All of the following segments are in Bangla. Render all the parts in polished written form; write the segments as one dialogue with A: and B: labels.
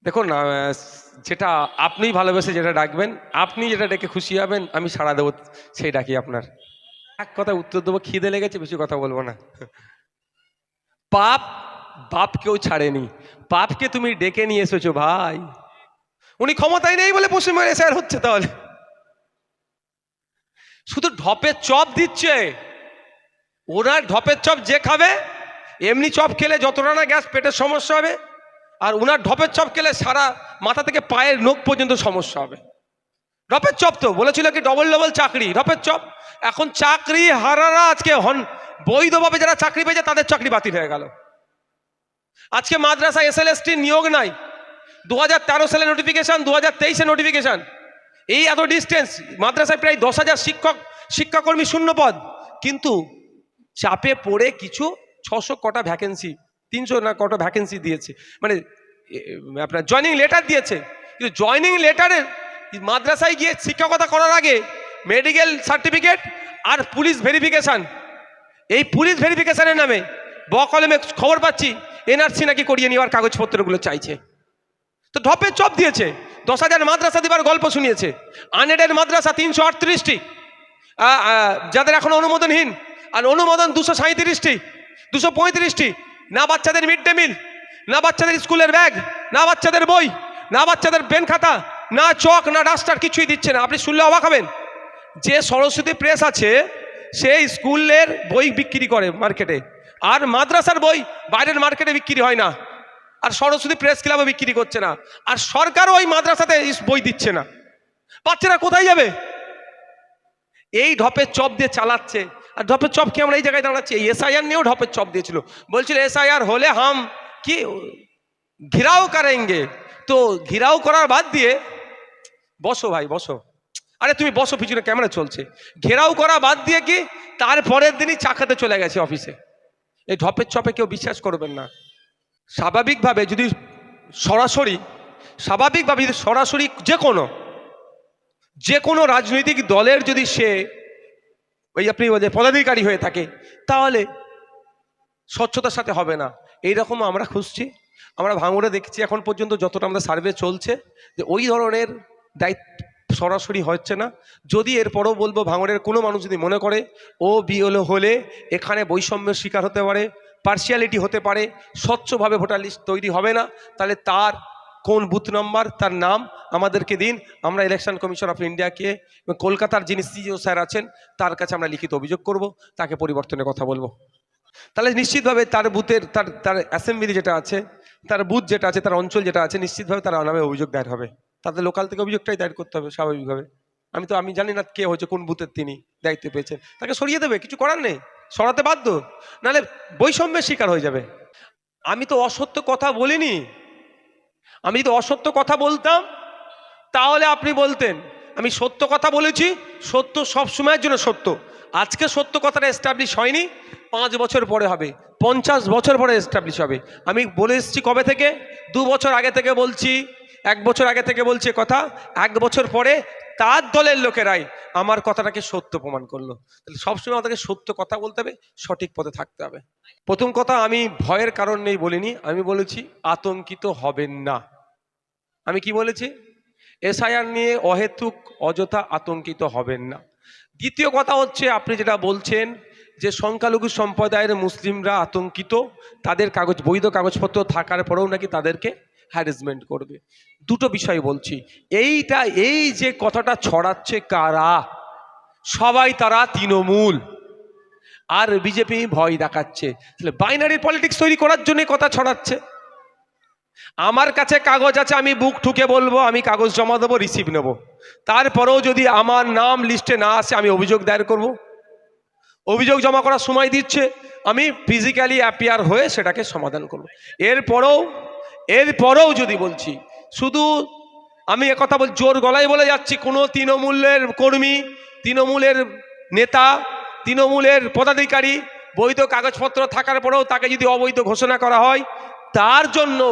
A: দেখুন যেটা আপনি ভালোবেসে যেটা ডাকবেন, আপনি যেটা ডেকে খুশি হবেন, আমি সাড়া দেবো সেই ডাকি আপনার। এক কথা উত্তর দেবো, খিদে লেগেছে, বেশি কথা বলবো না। পাপ বাপ কেউ ছাড়েনি, পাপকে তুমি ডেকে নিয়ে এসেছো ভাই। উনি ক্ষমতায় নেই বলে পশ্চিমবঙ্গে স্যার হচ্ছে, তাহলে শুধু ঢপের চপ দিচ্ছে। ওনার ঢপের চপ যে খাবে, এমনি চপ খেলে যতটা না গ্যাস পেটের সমস্যা হবে, আর উনার ঢপের চপ খেলে সারা মাথা থেকে পায়ের নখ পর্যন্ত সমস্যা হবে। ঢপের চপ তো বলেছিল কি ডবল ডবল চাকরি, ঢপের চপ। এখন চাকরি হারারা আজকে বৈধভাবে যারা চাকরি পেয়েছে তাদের চাকরি বাতিল হয়ে গেল। আজকে মাদ্রাসা SLST নিয়োগ নাই, 2013 সালে নোটিফিকেশন, 2023 নোটিফিকেশন। এই এত ডিস্টেন্স, মাদ্রাসায় প্রায় 10,000 শিক্ষাকর্মী শূন্য পদ, কিন্তু চাপে পড়ে কিছু 600 কটা ভ্যাকেন্সি, 300 না কটা ভ্যাকেন্সি দিয়েছে, মানে আপনার জয়নিং লেটার দিয়েছে। কিন্তু জয়নিং লেটারের মাদ্রাসায় গিয়ে শিক্ষকতা করার আগে মেডিকেল সার্টিফিকেট আর পুলিশ ভেরিফিকেশান, এই পুলিশ ভেরিফিকেশানের নামে বকলমে খবর পাচ্ছি NRC নাকি করিয়ে নেওয়ার কাগজপত্রগুলো চাইছে। তো ঢপের চপ দিয়েছে, 10,000 মাদ্রাসা দিবার গল্প শুনিয়েছে। আনএডেড মাদ্রাসা 338টি, যাদের এখন অনুমোদনহীন, আর অনুমোদন 237টি, 235টি। না বাচ্চাদের মিড ডে মিল, না বাচ্চাদের স্কুলের ব্যাগ, না বাচ্চাদের বই, না বাচ্চাদের পেন খাতা, না চক, না ডাস্টার, কিছুই দিচ্ছে না। আপনি শুনলে অবাক হবেন, যে সরস্বতী প্রেস আছে সে স্কুলের বই বিক্রি করে মার্কেটে, আর মাদ্রাসার বই বাইরের মার্কেটে বিক্রি হয় না, আর সরস্বতী প্রেস ক্লাবে বিক্রি করছে না, আর সরকারও ওই মাদ্রাসাতে বই দিচ্ছে না। বাচ্চারা কোথায় যাবে? এই ঢপের চপ দিয়ে চালাচ্ছে। আর ঢপের চপ কি আমরা এই জায়গায় দাঁড়াচ্ছি, এই SIR নিয়েও ঢপের চপ দিয়েছিল, বলছিল SIR হলে হাম কি ঘিরাও করেঙ্গে। তো ঘিরাও করার বাদ দিয়ে, বসো ভাই বসো, আরে তুমি বসো, পিছনে ক্যামেরা চলছে। ঘেরাও করা বাদ দিয়ে কি তারপরের দিনই চা খেতে চলে গেছে অফিসে। এই ঢপের চপে কেউ বিশ্বাস করবেন না। স্বাভাবিকভাবে যদি সরাসরি যে কোনো রাজনৈতিক দলের যদি সে ওই আপনি পদাধিকারী হয়ে থাকে, তাহলে স্বচ্ছতার সাথে হবে না। এইরকম আমরা খুঁজছি, আমরা ভাঙড়ে দেখছি এখন পর্যন্ত যতটা আমাদের সার্ভে চলছে, যে ওই ধরনের দায়িত্ব সরাসরি হচ্ছে না। যদি এরপরও বলবো, ভাঙড়ের কোনো মানুষ যদি মনে করে ও বিএলও হলে এখানে বৈষম্যের শিকার হতে পারে, পার্সিয়ালিটি হতে পারে, স্বচ্ছভাবে ভোটার লিস্ট তৈরি হবে না, তাহলে তার কোন বুথ নাম্বার, তার নাম আমাদেরকে দিন। আমরা ইলেকশন কমিশন অফ ইন্ডিয়াকে এবং কলকাতার যিনি CGO স্যার আছেন তার কাছে আমরা লিখিত অভিযোগ করব, তাকে পরিবর্তনের কথা বলবো। তাহলে নিশ্চিতভাবে তার বুথের তার অ্যাসেম্বলি যেটা আছে, তার বুথ যেটা আছে, তার অঞ্চল যেটা আছে, নিশ্চিতভাবে তার নামে অভিযোগ দায়ের হবে। তাদের লোকাল থেকে অভিযোগটাই দায়ের করতে হবে স্বাভাবিকভাবে। আমি জানি না কে হচ্ছে, কোন বুথের তিনি দায়িত্ব পেয়েছেন, তাকে সরিয়ে দেবে, কিছু করার নেই, সরাতে বাধ্য, নাহলে বৈষম্যের শিকার হয়ে যাবে। আমি তো অসত্য কথা বলিনি। আমি যদি অসত্য কথা বলতাম তাহলে আপনি বলতেন আমি সত্য কথা বলেছি, সত্য সব সময়ের জন্য সত্য। আজকে সত্য কথাটা এস্টাবলিশ হয়নি, 5 বছর পরে হবে, 50 বছর পরে এস্টাবলিশ হবে। আমি বলে এসেছি কবে থেকে, 2 বছর আগে থেকে বলছি, 1 বছর আগে থেকে বলছি কথা। 1 বছর পরে তার দলের লোকেরাই আমার কথাটাকে সত্য প্রমাণ করলো। তাহলে সবসময় আমাদেরকে সত্য কথা বলতে হবে, সঠিক পথে থাকতে হবে। প্রথম কথা, আমি ভয়ের কারণ নেই বলিনি, আমি বলেছি আতঙ্কিত হবেন না। আমি কি বলেছি? SIR নিয়ে অহেতুক অযথা আতঙ্কিত হবেন না। দ্বিতীয় কথা হচ্ছে, আপনি যেটা বলছেন যে সংখ্যালঘু সম্প্রদায়ের মুসলিমরা আতঙ্কিত, তাদের বৈধ কাগজপত্র থাকার পরেও নাকি তাদেরকে হ্যারাসমেন্ট করবে। দুটো বিষয় বলছি। এই যে কথাটা ছড়াচ্ছে কারা? সবাই তারা তৃণমূল আর বিজেপি ভয় দেখাচ্ছে। তাহলে বাইনারি পলিটিক্স তৈরি করার জন্য কথা ছড়াচ্ছে। আমার কাছে কাগজ আছে, আমি বুক ঠুকে বলবো আমি কাগজ জমা দেবো, রিসিভ নেব। তারপরেও যদি আমার নাম লিস্টে না আসে, আমি অভিযোগ দায়ের করব। অভিযোগ জমা করার সময় দিচ্ছে, আমি ফিজিক্যালি অ্যাপিয়ার হয়ে সেটাকে সমাধান করব। এরপরেও যদি বলছি, শুধু আমি একথা বল জোর গলায় বলে যাচ্ছি, কোনো তৃণমূলের কর্মী, তৃণমূলের নেতা, তৃণমূলের পদাধিকারী বৈধ কাগজপত্র থাকার পরেও তাকে যদি অবৈধ ঘোষণা করা হয়, তার জন্য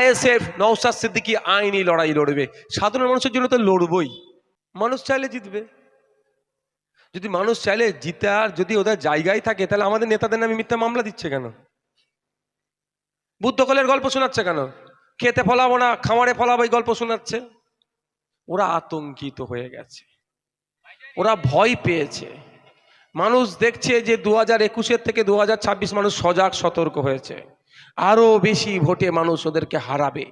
A: ISF নওশাদ সিদ্দিকী আইনি লড়াই লড়বে। সাধারণ মানুষের জন্য তো লড়বই। মানুষ চাইলে জিতবে। যদি মানুষ চাইলে জিতার যদি ওদের জায়গায় থাকে, তাহলে আমাদের নেতাদের নামে মিথ্যা মামলা দিচ্ছে কেন? বুদ্ধকলের গল্প শোনাচ্ছে কেন? খেতে ফলাবো না, খামারে ফলাবো, এই গল্প শোনাচ্ছে। ওরা আতঙ্কিত হয়ে গেছে, ওরা ভয় পেয়েছে। মানুষ দেখছে যে 2021 থেকে 2026 মানুষ সজাগ সতর্ক হয়েছে, আরো বেশি ভোটে মানুষ ওদেরকে হারাবে।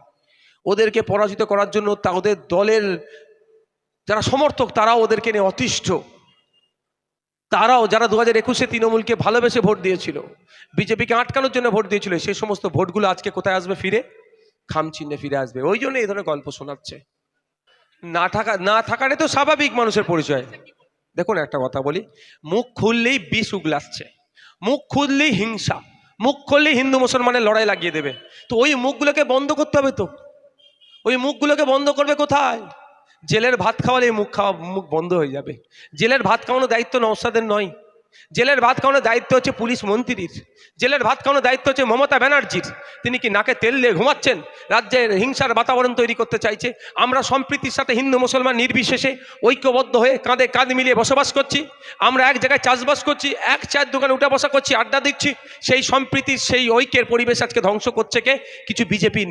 A: ওদেরকে পরাজিত করার জন্য ওদের দলের যারা সমর্থক তারাও ওদেরকে নিয়ে অতিষ্ঠ। তারাও যারা 2021-এ তৃণমূলকে ভালোবেসে ভোট দিয়েছিল, বিজেপিকে আটকানোর জন্য ভোট দিয়েছিল, সেই সমস্ত ভোটগুলো আজকে কোথায় আসবে? ফিরে খামচিহ্নে ফিরে আসবে। ওই জন্য এই ধরনের গল্প শোনাচ্ছে। না থাকাটাই তো স্বাভাবিক মানুষের পরিচয়। দেখুন একটা কথা বলি, মুখ খুললেই বিষ উগলাচ্ছে, মুখ খুললেই হিংসা, মুখ খুললেই হিন্দু মুসলমানের লড়াই লাগিয়ে দেবে। তো ওই মুখগুলোকে বন্ধ করতে হবে। তো ওই মুখগুলোকে বন্ধ করবে কোথায়? জেলের ভাত খাওয়ালে মুখ বন্ধ হয়ে যাবে। জেলের ভাত খাওয়ানোর দায়িত্ব নওশাদের নয়, জেলের ভাত খাওয়ানোর দায়িত্ব হচ্ছে পুলিশ মন্ত্রীর, জেলের ভাত খাওয়ানোর দায়িত্ব হচ্ছে মমতা ব্যানার্জির। তিনি কি নাকে তেল দিয়ে ঘুমাচ্ছেন? রাজ্যের হিংসার বাতাবরণ তৈরি করতে চাইছে। আমরা সম্প্রীতির সাথে হিন্দু মুসলমান নির্বিশেষে ঐক্যবদ্ধ হয়ে কাঁধে কাঁধ মিলিয়ে বসবাস করছি। আমরা এক জায়গায় চাষবাস করছি, এক চায়ের দোকানে উঠে বসা করছি, আড্ডা দিচ্ছি। সেই সম্প্রীতির সেই ঐক্যের পরিবেশ আজকে ধ্বংস করছে কে? কিছু বিজেপির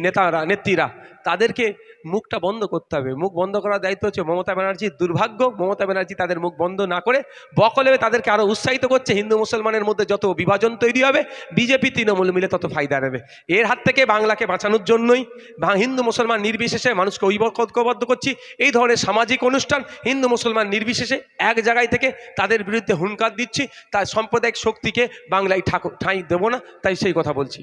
A: নেত্রীরা। তাদেরকে মুখটা বন্ধ করতে হবে। মুখ বন্ধ করার দায়িত্ব হচ্ছে মমতা ব্যানার্জির। দুর্ভাগ্য, মমতা ব্যানার্জি তাদের মুখ বন্ধ না করে বকলে তাদেরকে আরো উৎসাহিত করছে। হিন্দু মুসলমানের মধ্যে যত বিভাজন তৈরি হবে, বিজেপি তৃণমূল মিলে তত ফায়দা নেবে। এর হাত থেকে বাংলাকে বাঁচানোর জন্যই হিন্দু মুসলমান নির্বিশেষে মানুষকে ঐক্যবদ্ধ করছি। এই ধরনের সামাজিক অনুষ্ঠান হিন্দু মুসলমান নির্বিশেষে এক জায়গায় থেকে তাদের বিরুদ্ধে হুঙ্কার দিচ্ছি। তার সাম্প্রদায়িক শক্তিকে বাংলায় ঠাঁই দেবো না, তাই সেই কথা বলছি।